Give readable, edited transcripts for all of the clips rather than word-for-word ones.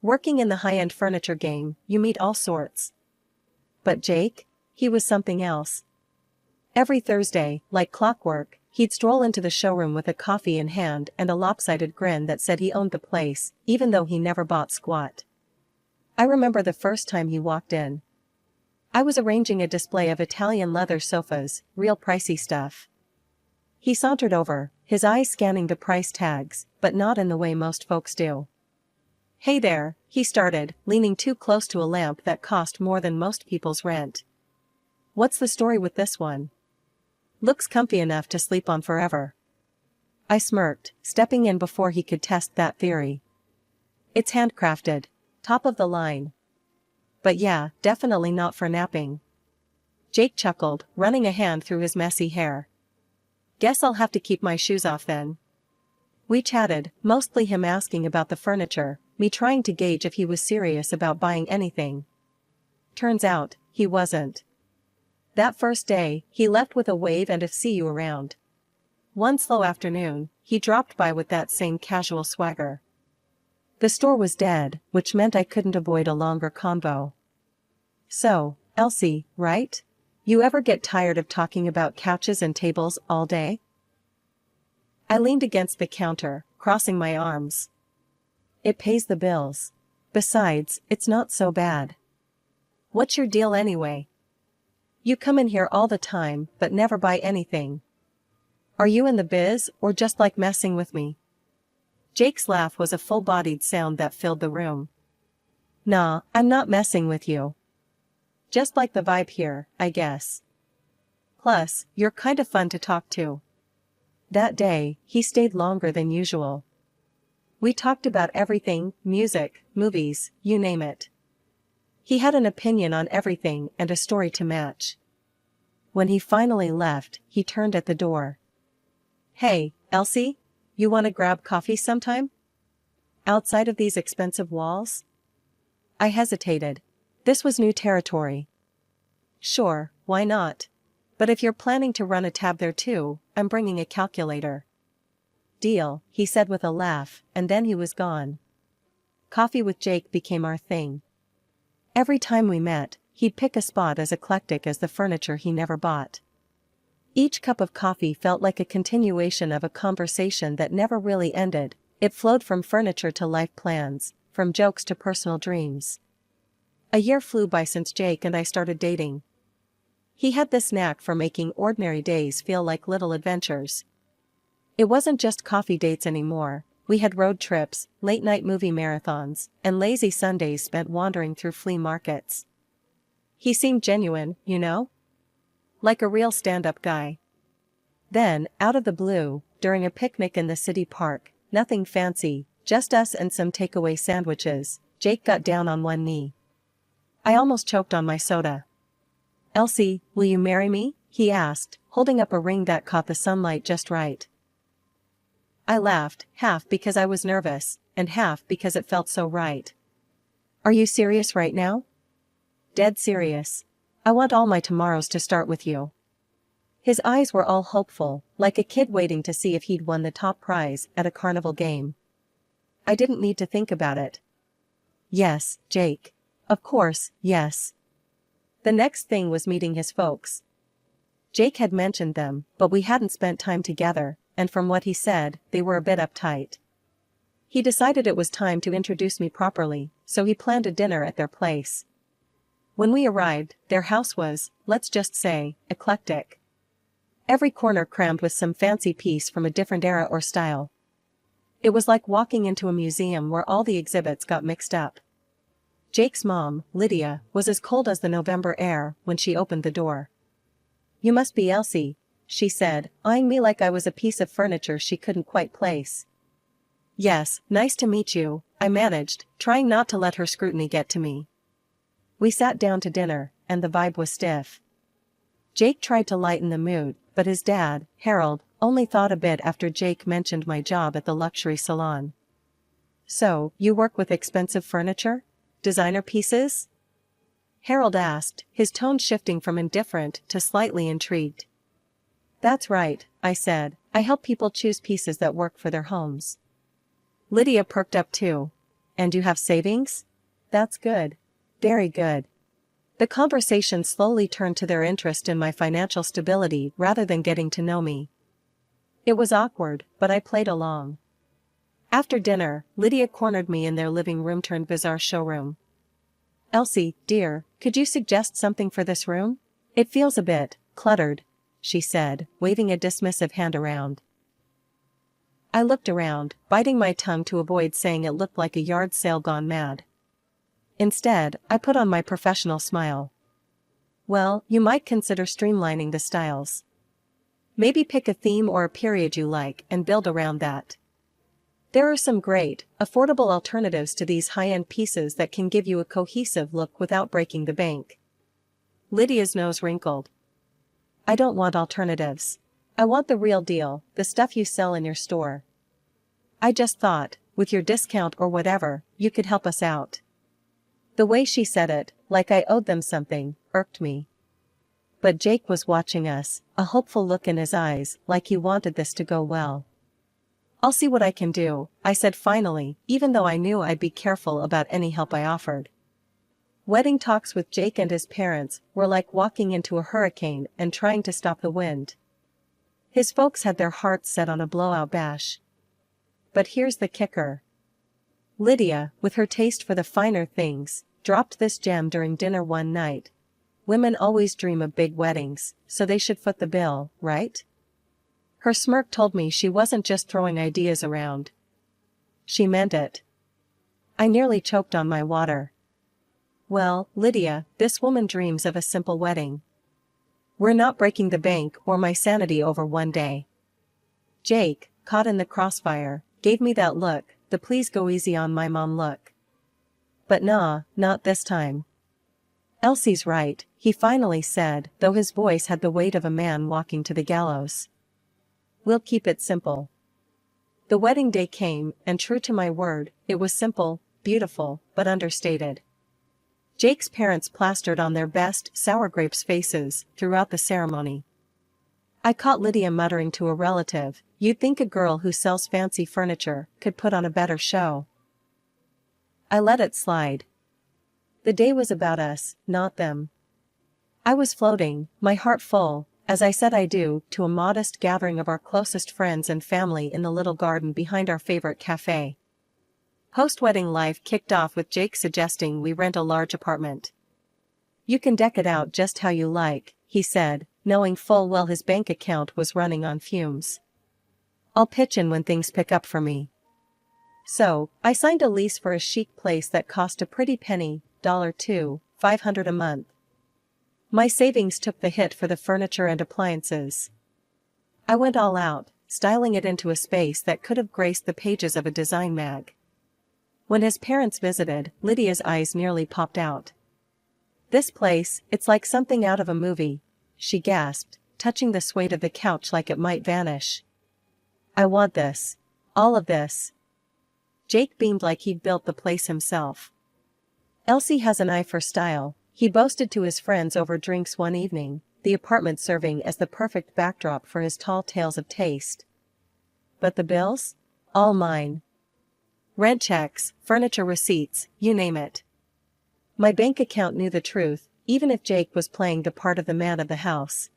Working in the high-end furniture game, you meet all sorts. But Jake? He was something else. Every Thursday, like clockwork, he'd stroll into the showroom with a coffee in hand and a lopsided grin that said he owned the place, even though he never bought squat. I remember the first time he walked in. I was arranging a display of Italian leather sofas, real pricey stuff. He sauntered over, his eyes scanning the price tags, but not in the way most folks do. "Hey there," he started, leaning too close to a lamp that cost more than most people's rent. "What's the story with this one? Looks comfy enough to sleep on forever." I smirked, stepping in before he could test that theory. "It's handcrafted. Top of the line. But yeah, definitely not for napping." Jake chuckled, running a hand through his messy hair. "Guess I'll have to keep my shoes off then." We chatted, mostly him asking about the furniture, me trying to gauge if he was serious about buying anything. Turns out, he wasn't. That first day, he left with a wave and a "see you around." One slow afternoon, he dropped by with that same casual swagger. The store was dead, which meant I couldn't avoid a longer convo. "So, Elsie, right? You ever get tired of talking about couches and tables all day?" I leaned against the counter, crossing my arms. "It pays the bills. Besides, it's not so bad." "What's your deal anyway? You come in here all the time, but never buy anything. Are you in the biz, or just like messing with me?" Jake's laugh was a full-bodied sound that filled the room. "Nah, I'm not messing with you. Just like the vibe here, I guess. Plus, you're kinda fun to talk to." That day, he stayed longer than usual. We talked about everything, music, movies, you name it. He had an opinion on everything and a story to match. When he finally left, he turned at the door. "Hey, Elsie? You wanna grab coffee sometime? Outside of these expensive walls?" I hesitated. This was new territory. "Sure, why not? But if you're planning to run a tab there too, I'm bringing a calculator." "Deal," he said with a laugh, and then he was gone. Coffee with Jake became our thing. Every time we met, he'd pick a spot as eclectic as the furniture he never bought. Each cup of coffee felt like a continuation of a conversation that never really ended. It flowed from furniture to life plans, from jokes to personal dreams. A year flew by since Jake and I started dating. He had this knack for making ordinary days feel like little adventures. It wasn't just coffee dates anymore. We had road trips, late-night movie marathons, and lazy Sundays spent wandering through flea markets. He seemed genuine, you know? Like a real stand-up guy. Then, out of the blue, during a picnic in the city park, nothing fancy, just us and some takeaway sandwiches, Jake got down on one knee. I almost choked on my soda. "Elsie, will you marry me?" he asked, holding up a ring that caught the sunlight just right. I laughed, half because I was nervous, and half because it felt so right. "Are you serious right now?" "Dead serious. I want all my tomorrows to start with you." His eyes were all hopeful, like a kid waiting to see if he'd won the top prize at a carnival game. I didn't need to think about it. Yes, Jake. Of course, yes. The next thing was meeting his folks. Jake had mentioned them, but we hadn't spent time together, and from what he said, they were a bit uptight. He decided it was time to introduce me properly, so he planned a dinner at their place. When we arrived, their house was, let's just say, eclectic. Every corner crammed with some fancy piece from a different era or style. It was like walking into a museum where all the exhibits got mixed up. Jake's mom, Lydia, was as cold as the November air when she opened the door. "You must be Elsie," she said, eyeing me like I was a piece of furniture she couldn't quite place. "Yes, nice to meet you," I managed, trying not to let her scrutiny get to me. We sat down to dinner, and the vibe was stiff. Jake tried to lighten the mood, but his dad, Harold, only thought a bit after Jake mentioned my job at the luxury salon. "So, you work with expensive furniture? Designer pieces?" Harold asked, his tone shifting from indifferent to slightly intrigued. "That's right," I said. "I help people choose pieces that work for their homes." Lydia perked up too. And you have savings? That's good. Very good. The conversation slowly turned to their interest in my financial stability rather than getting to know me. It was awkward, but I played along. After dinner, Lydia cornered me in their living room turned bizarre showroom. "Elsie, dear, could you suggest something for this room? It feels a bit cluttered," she said, waving a dismissive hand around. I looked around, biting my tongue to avoid saying it looked like a yard sale gone mad. Instead, I put on my professional smile. "Well, you might consider streamlining the styles. Maybe pick a theme or a period you like and build around that. There are some great, affordable alternatives to these high-end pieces that can give you a cohesive look without breaking the bank." Lydia's nose wrinkled. "I don't want alternatives. I want the real deal, the stuff you sell in your store. I just thought, with your discount or whatever, you could help us out." The way she said it, like I owed them something, irked me. But Jake was watching us, a hopeful look in his eyes, like he wanted this to go well. "I'll see what I can do," I said finally, even though I knew I'd be careful about any help I offered. Wedding talks with Jake and his parents were like walking into a hurricane and trying to stop the wind. His folks had their hearts set on a blowout bash. But here's the kicker. Lydia, with her taste for the finer things, dropped this gem during dinner one night. Women always dream of big weddings, so they should foot the bill, right? Her smirk told me she wasn't just throwing ideas around. She meant it. I nearly choked on my water. "Well, Lydia, this woman dreams of a simple wedding. We're not breaking the bank or my sanity over one day." Jake, caught in the crossfire, gave me that look, the "please go easy on my mom" look. But nah, not this time. "Elsie's right," he finally said, though his voice had the weight of a man walking to the gallows. "We'll keep it simple." The wedding day came, and true to my word, it was simple, beautiful, but understated. Jake's parents plastered on their best sour grapes faces throughout the ceremony. I caught Lydia muttering to a relative, "You'd think a girl who sells fancy furniture could put on a better show." I let it slide. The day was about us, not them. I was floating, my heart full, as I said I do, to a modest gathering of our closest friends and family in the little garden behind our favorite cafe. Post-wedding life kicked off with Jake suggesting we rent a large apartment. "You can deck it out just how you like," he said, knowing full well his bank account was running on fumes. "I'll pitch in when things pick up for me." So, I signed a lease for a chic place that cost a pretty penny, $500 a month. My savings took the hit for the furniture and appliances. I went all out, styling it into a space that could have graced the pages of a design mag. When his parents visited, Lydia's eyes nearly popped out. "This place, it's like something out of a movie," she gasped, touching the suede of the couch like it might vanish. "I want this. All of this." Jake beamed like he'd built the place himself. "Elsie has an eye for style," he boasted to his friends over drinks one evening, the apartment serving as the perfect backdrop for his tall tales of taste. "But the bills? All mine. Rent checks, furniture receipts, you name it." My bank account knew the truth, even if Jake was playing the part of the man of the house.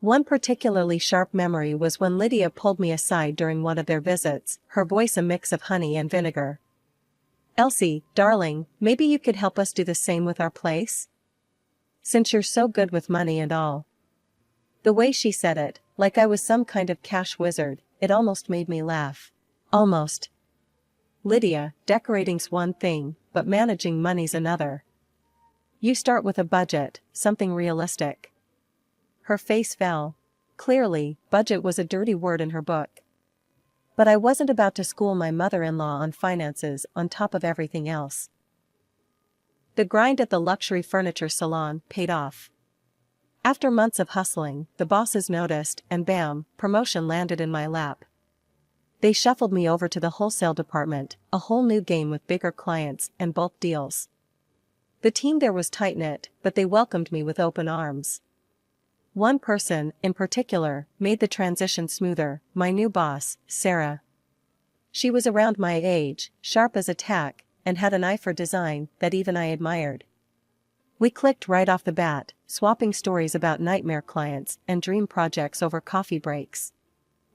One particularly sharp memory was when Lydia pulled me aside during one of their visits, her voice a mix of honey and vinegar. "Elsie, darling, maybe you could help us do the same with our place? Since you're so good with money and all." The way she said it, like I was some kind of cash wizard, it almost made me laugh. Almost. "Lydia, decorating's one thing, but managing money's another. You start with a budget, something realistic." Her face fell. Clearly, budget was a dirty word in her book. But I wasn't about to school my mother-in-law on finances on top of everything else. The grind at the luxury furniture salon paid off. After months of hustling, the bosses noticed, and bam, promotion landed in my lap. They shuffled me over to the wholesale department, a whole new game with bigger clients and bulk deals. The team there was tight-knit, but they welcomed me with open arms. One person, in particular, made the transition smoother, my new boss, Sarah. She was around my age, sharp as a tack, and had an eye for design that even I admired. We clicked right off the bat, swapping stories about nightmare clients and dream projects over coffee breaks.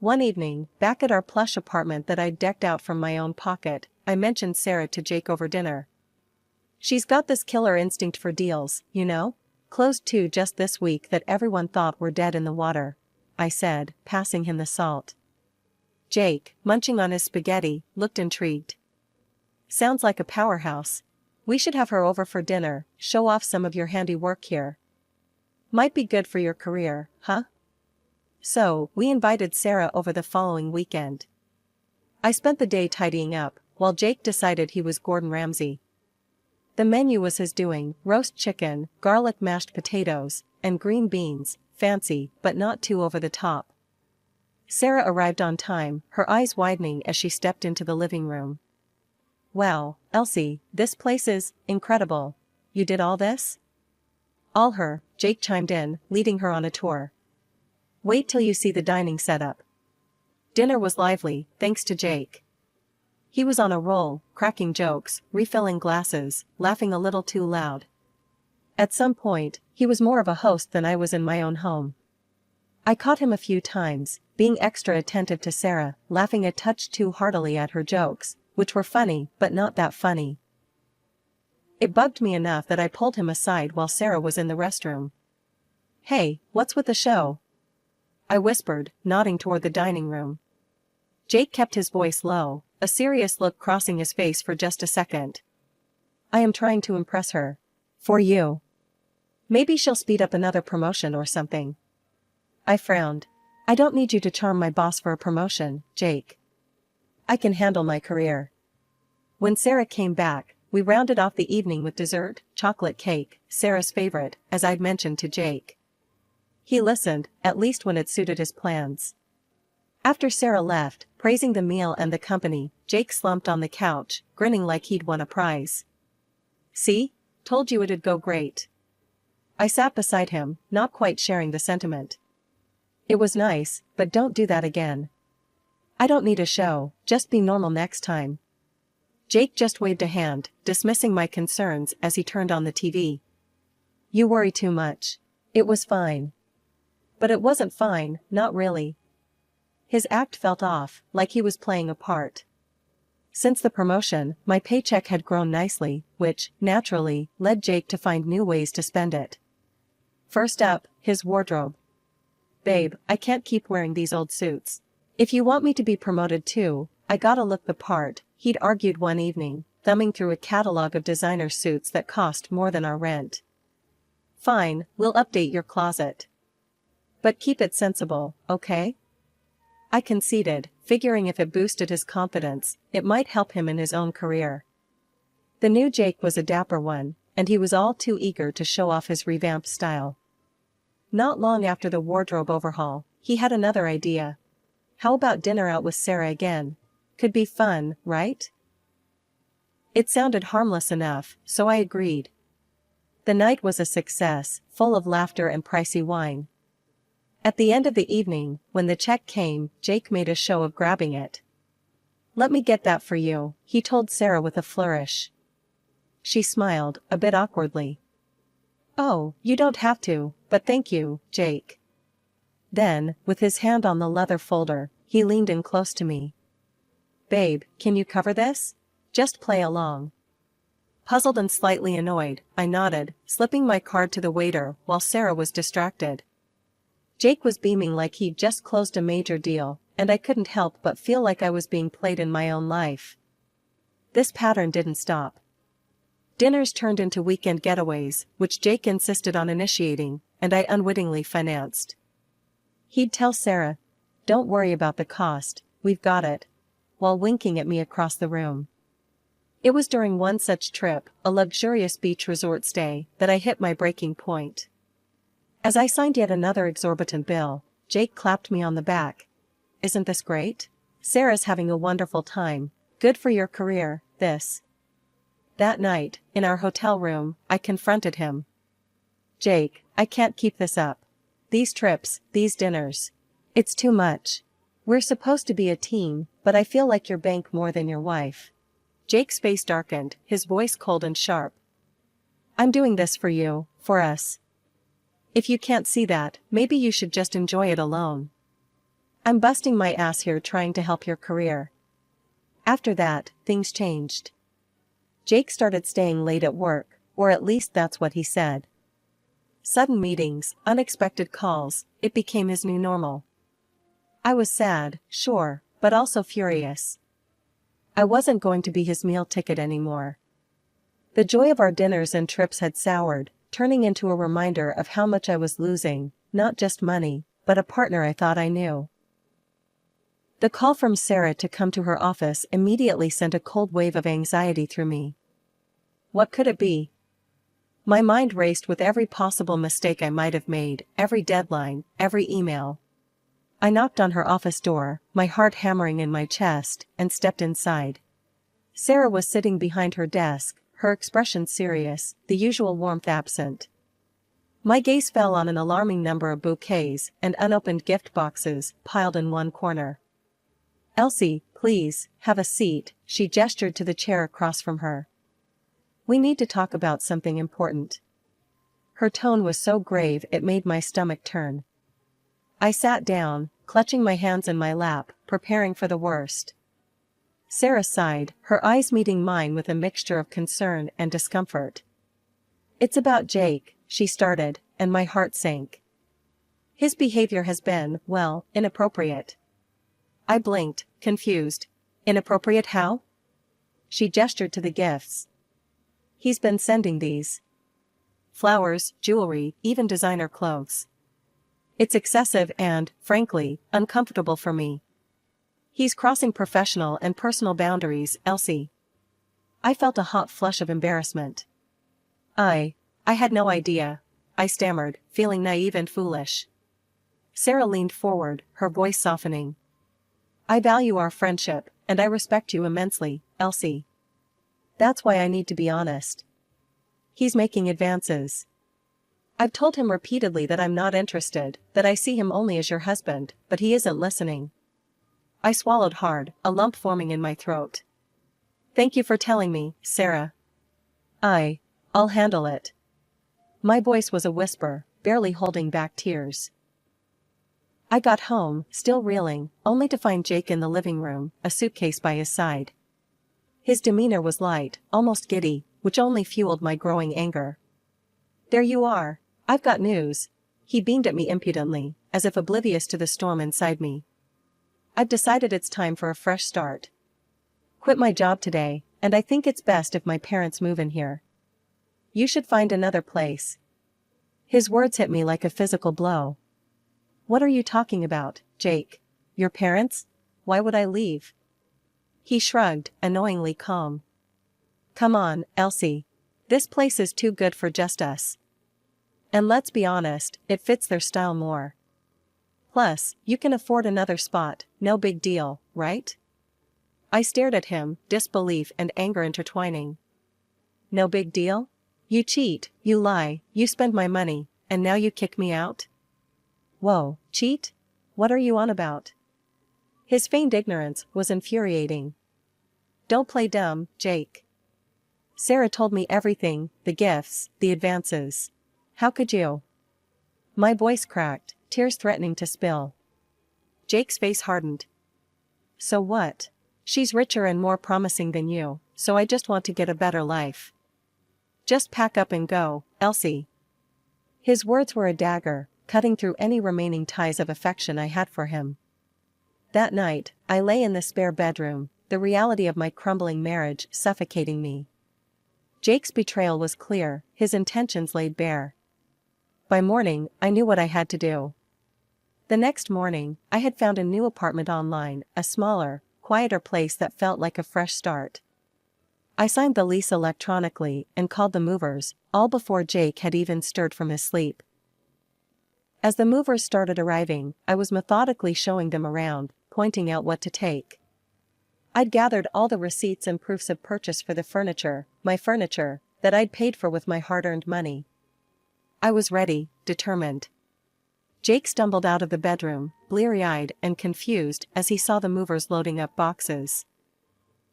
One evening, back at our plush apartment that I'd decked out from my own pocket, I mentioned Sarah to Jake over dinner. "She's got this killer instinct for deals, you know? Closed two just this week that everyone thought were dead in the water," I said, passing him the salt. Jake, munching on his spaghetti, looked intrigued. "Sounds like a powerhouse. We should have her over for dinner, show off some of your handiwork here. Might be good for your career, huh?" So, we invited Sarah over the following weekend. I spent the day tidying up, while Jake decided he was Gordon Ramsay. The menu was his doing: roast chicken, garlic mashed potatoes, and green beans, fancy but not too over the top. Sarah arrived on time, her eyes widening as she stepped into the living room. "Wow, Elsie, this place is incredible. You did all this?" "All her," Jake chimed in, leading her on a tour. "Wait till you see the dining setup." Dinner was lively, thanks to Jake. He was on a roll, cracking jokes, refilling glasses, laughing a little too loud. At some point, he was more of a host than I was in my own home. I caught him a few times, being extra attentive to Sarah, laughing a touch too heartily at her jokes, which were funny but not that funny. It bugged me enough that I pulled him aside while Sarah was in the restroom. "Hey, what's with the show?" I whispered, nodding toward the dining room. Jake kept his voice low, a serious look crossing his face for just a second. "I am trying to impress her. For you. Maybe she'll speed up another promotion or something." I frowned. "I don't need you to charm my boss for a promotion, Jake. I can handle my career." When Sarah came back, we rounded off the evening with dessert, chocolate cake, Sarah's favorite, as I'd mentioned to Jake. He listened, at least when it suited his plans. After Sarah left, praising the meal and the company, Jake slumped on the couch, grinning like he'd won a prize. "See? Told you it'd go great." I sat beside him, not quite sharing the sentiment. "It was nice, but don't do that again." "I don't need a show, just be normal next time." Jake just waved a hand, dismissing my concerns as he turned on the TV. "You worry too much. It was fine." But it wasn't fine, not really. His act felt off, like he was playing a part. Since the promotion, my paycheck had grown nicely, which, naturally, led Jake to find new ways to spend it. First up, his wardrobe. "Babe, I can't keep wearing these old suits. If you want me to be promoted too, I gotta look the part," he'd argued one evening, thumbing through a catalog of designer suits that cost more than our rent. "Fine, we'll update your closet. But keep it sensible, okay?" I conceded, figuring if it boosted his confidence, it might help him in his own career. The new Jake was a dapper one, and he was all too eager to show off his revamped style. Not long after the wardrobe overhaul, he had another idea. How about dinner out with Sarah again? Could be fun, right? It sounded harmless enough, so I agreed. The night was a success, full of laughter and pricey wine. At the end of the evening, when the check came, Jake made a show of grabbing it. "Let me get that for you," he told Sarah with a flourish. She smiled, a bit awkwardly. "Oh, you don't have to, but thank you, Jake." Then, with his hand on the leather folder, he leaned in close to me. "Babe, can you cover this? Just play along." Puzzled and slightly annoyed, I nodded, slipping my card to the waiter while Sarah was distracted. Jake was beaming like he'd just closed a major deal, and I couldn't help but feel like I was being played in my own life. This pattern didn't stop. Dinners turned into weekend getaways, which Jake insisted on initiating, and I unwittingly financed. He'd tell Sarah, "Don't worry about the cost, we've got it," while winking at me across the room. It was during one such trip, a luxurious beach resort stay, that I hit my breaking point. As I signed yet another exorbitant bill, Jake clapped me on the back. "Isn't this great? Sarah's having a wonderful time. Good for your career, this." That night, in our hotel room, I confronted him. "Jake, I can't keep this up. These trips, these dinners. It's too much. We're supposed to be a team, but I feel like your bank more than your wife. Jake's face darkened, his voice cold and sharp. I'm doing this for you, for us. If you can't see that, maybe you should just enjoy it alone. I'm busting my ass here trying to help your career. After that, things changed. Jake started staying late at work, or at least that's what he said. Sudden meetings, unexpected calls, it became his new normal. I was sad, sure, but also furious. I wasn't going to be his meal ticket anymore. The joy of our dinners and trips had soured, turning into a reminder of how much I was losing, not just money, but a partner I thought I knew. The call from Sarah to come to her office immediately sent a cold wave of anxiety through me. What could it be? My mind raced with every possible mistake I might have made, every deadline, every email. I knocked on her office door, my heart hammering in my chest, and stepped inside. Sarah was sitting behind her desk, her expression serious, the usual warmth absent. My gaze fell on an alarming number of bouquets and unopened gift boxes piled in one corner. Elsie, please, have a seat, she gestured to the chair across from her. We need to talk about something important. Her tone was so grave it made my stomach turn. I sat down, clutching my hands in my lap, preparing for the worst. Sarah sighed, her eyes meeting mine with a mixture of concern and discomfort. It's about Jake, she started, and my heart sank. His behavior has been, well, inappropriate. I blinked, confused. Inappropriate how? She gestured to the gifts. He's been sending these flowers, jewelry, even designer clothes. It's excessive and, frankly, uncomfortable for me. He's crossing professional and personal boundaries, Elsie. I felt a hot flush of embarrassment. I had no idea, I stammered, feeling naive and foolish. Sarah leaned forward, her voice softening. I value our friendship, and I respect you immensely, Elsie. That's why I need to be honest. He's making advances. I've told him repeatedly that I'm not interested, that I see him only as your husband, but he isn't listening. I swallowed hard, a lump forming in my throat. Thank you for telling me, Sarah. I'll handle it. My voice was a whisper, barely holding back tears. I got home, still reeling, only to find Jake in the living room, a suitcase by his side. His demeanor was light, almost giddy, which only fueled my growing anger. There you are. I've got news. He beamed at me impudently, as if oblivious to the storm inside me. I've decided it's time for a fresh start. Quit my job today, and I think it's best if my parents move in here. You should find another place. His words hit me like a physical blow. What are you talking about, Jake? Your parents? Why would I leave? He shrugged, annoyingly calm. Come on, Elsie. This place is too good for just us. And let's be honest, it fits their style more. Plus, you can afford another spot, no big deal, right? I stared at him, disbelief and anger intertwining. No big deal? You cheat, you lie, you spend my money, and now you kick me out? Whoa, cheat? What are you on about? His feigned ignorance was infuriating. Don't play dumb, Jake. Sarah told me everything, the gifts, the advances. How could you? My voice cracked, tears threatening to spill. Jake's face hardened. So what? She's richer and more promising than you, so I just want to get a better life. Just pack up and go, Elsie. His words were a dagger, cutting through any remaining ties of affection I had for him. That night, I lay in the spare bedroom, the reality of my crumbling marriage suffocating me. Jake's betrayal was clear, his intentions laid bare. By morning, I knew what I had to do. The next morning, I had found a new apartment online, a smaller, quieter place that felt like a fresh start. I signed the lease electronically and called the movers, all before Jake had even stirred from his sleep. As the movers started arriving, I was methodically showing them around, pointing out what to take. I'd gathered all the receipts and proofs of purchase for the furniture, my furniture, that I'd paid for with my hard-earned money. I was ready, determined. Jake stumbled out of the bedroom, bleary-eyed and confused as he saw the movers loading up boxes.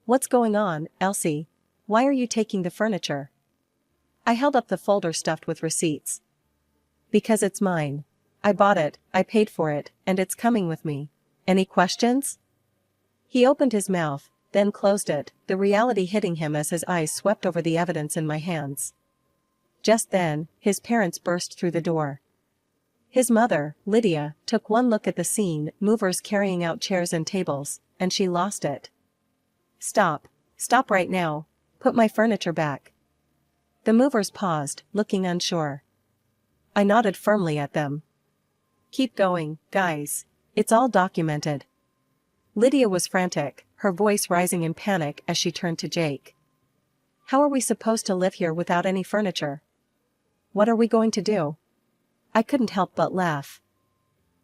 "What's going on, Elsie? Why are you taking the furniture?" I held up the folder stuffed with receipts. "Because it's mine. I bought it, I paid for it, and it's coming with me. Any questions?" He opened his mouth, then closed it, the reality hitting him as his eyes swept over the evidence in my hands. Just then, his parents burst through the door. His mother, Lydia, took one look at the scene, movers carrying out chairs and tables, and she lost it. Stop right now, put my furniture back." The movers paused, looking unsure. I nodded firmly at them. "Keep going, guys. It's all documented." Lydia was frantic, her voice rising in panic as she turned to Jake. "How are we supposed to live here without any furniture? What are we going to do?" I couldn't help but laugh.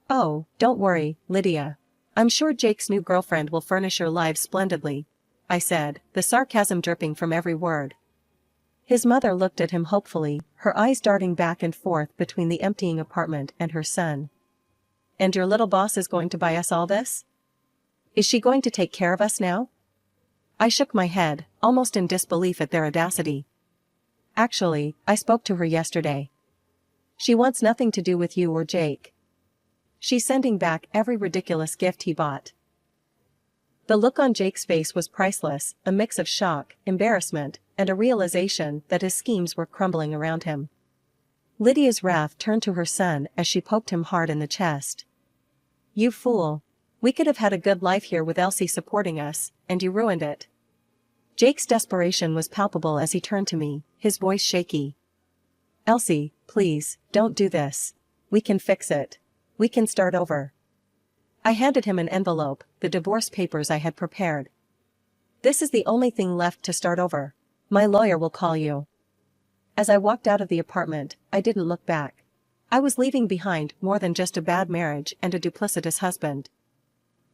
"Oh, don't worry, Lydia. I'm sure Jake's new girlfriend will furnish your lives splendidly," I said, the sarcasm dripping from every word. His mother looked at him hopefully, her eyes darting back and forth between the emptying apartment and her son. "And your little boss is going to buy us all this? Is she going to take care of us now?" I shook my head, almost in disbelief at their audacity. "Actually, I spoke to her yesterday. She wants nothing to do with you or Jake. She's sending back every ridiculous gift he bought." The look on Jake's face was priceless, a mix of shock, embarrassment, and a realization that his schemes were crumbling around him. Lydia's wrath turned to her son as she poked him hard in the chest. "You fool. We could have had a good life here with Elsie supporting us, and you ruined it." Jake's desperation was palpable as he turned to me, his voice shaky. "Elsie, please, don't do this. We can fix it. We can start over." I handed him an envelope, the divorce papers I had prepared. "This is the only thing left to start over. My lawyer will call you." As I walked out of the apartment, I didn't look back. I was leaving behind more than just a bad marriage and a duplicitous husband.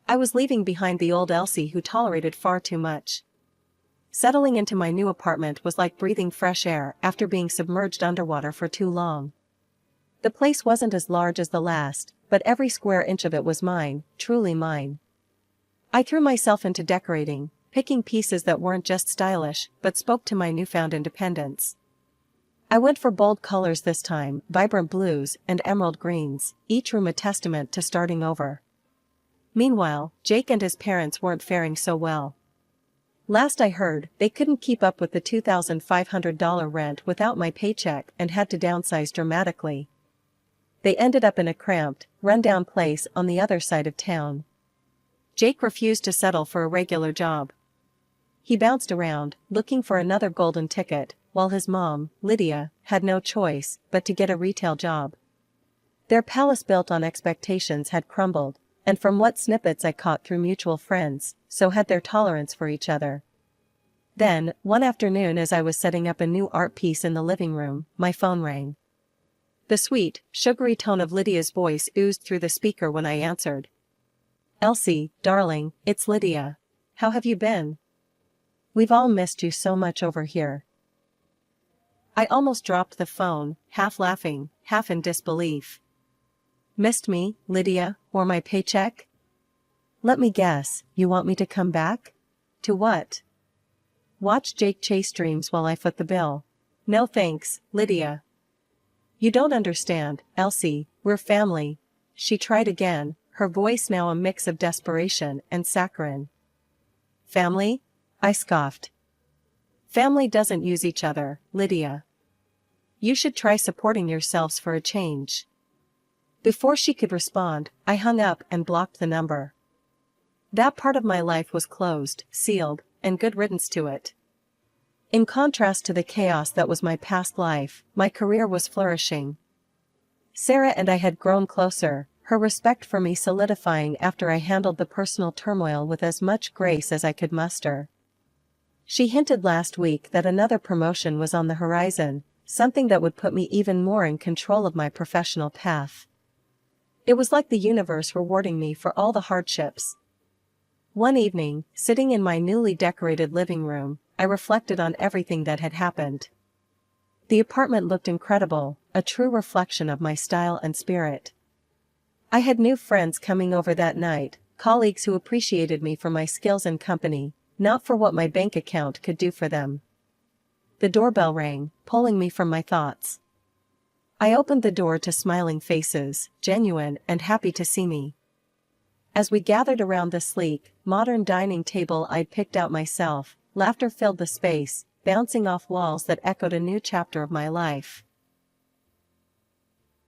I was leaving behind the old Elsie who tolerated far too much. Settling into my new apartment was like breathing fresh air after being submerged underwater for too long. The place wasn't as large as the last, but every square inch of it was mine, truly mine. I threw myself into decorating, picking pieces that weren't just stylish but spoke to my newfound independence. I went for bold colors this time, vibrant blues and emerald greens, each room a testament to starting over. Meanwhile, Jake and his parents weren't faring so well. Last I heard, they couldn't keep up with the $2,500 rent without my paycheck and had to downsize dramatically. They ended up in a cramped, run-down place on the other side of town. Jake refused to settle for a regular job. He bounced around, looking for another golden ticket, while his mom, Lydia, had no choice but to get a retail job. Their palace built on expectations had crumbled, and from what snippets I caught through mutual friends, so had their tolerance for each other. Then, one afternoon as I was setting up a new art piece in the living room, my phone rang. The sweet, sugary tone of Lydia's voice oozed through the speaker when I answered. "Elsie, darling, it's Lydia. How have you been? We've all missed you so much over here." I almost dropped the phone, half laughing, half in disbelief. "Missed me, Lydia, or my paycheck? Let me guess, you want me to come back? To what? Watch Jake chase dreams while I foot the bill? No thanks, Lydia." "You don't understand, Elsie, we're family." She tried again, her voice now a mix of desperation and saccharine. "Family?" I scoffed. "Family doesn't use each other, Lydia. You should try supporting yourselves for a change." Before she could respond, I hung up and blocked the number. That part of my life was closed, sealed, and good riddance to it. In contrast to the chaos that was my past life, my career was flourishing. Sarah and I had grown closer, her respect for me solidifying after I handled the personal turmoil with as much grace as I could muster. She hinted last week that another promotion was on the horizon, something that would put me even more in control of my professional path. It was like the universe rewarding me for all the hardships. One evening, sitting in my newly decorated living room, I reflected on everything that had happened. The apartment looked incredible, a true reflection of my style and spirit. I had new friends coming over that night, colleagues who appreciated me for my skills and company, not for what my bank account could do for them. The doorbell rang, pulling me from my thoughts. I opened the door to smiling faces, genuine and happy to see me. As we gathered around the sleek, modern dining table I'd picked out myself, laughter filled the space, bouncing off walls that echoed a new chapter of my life.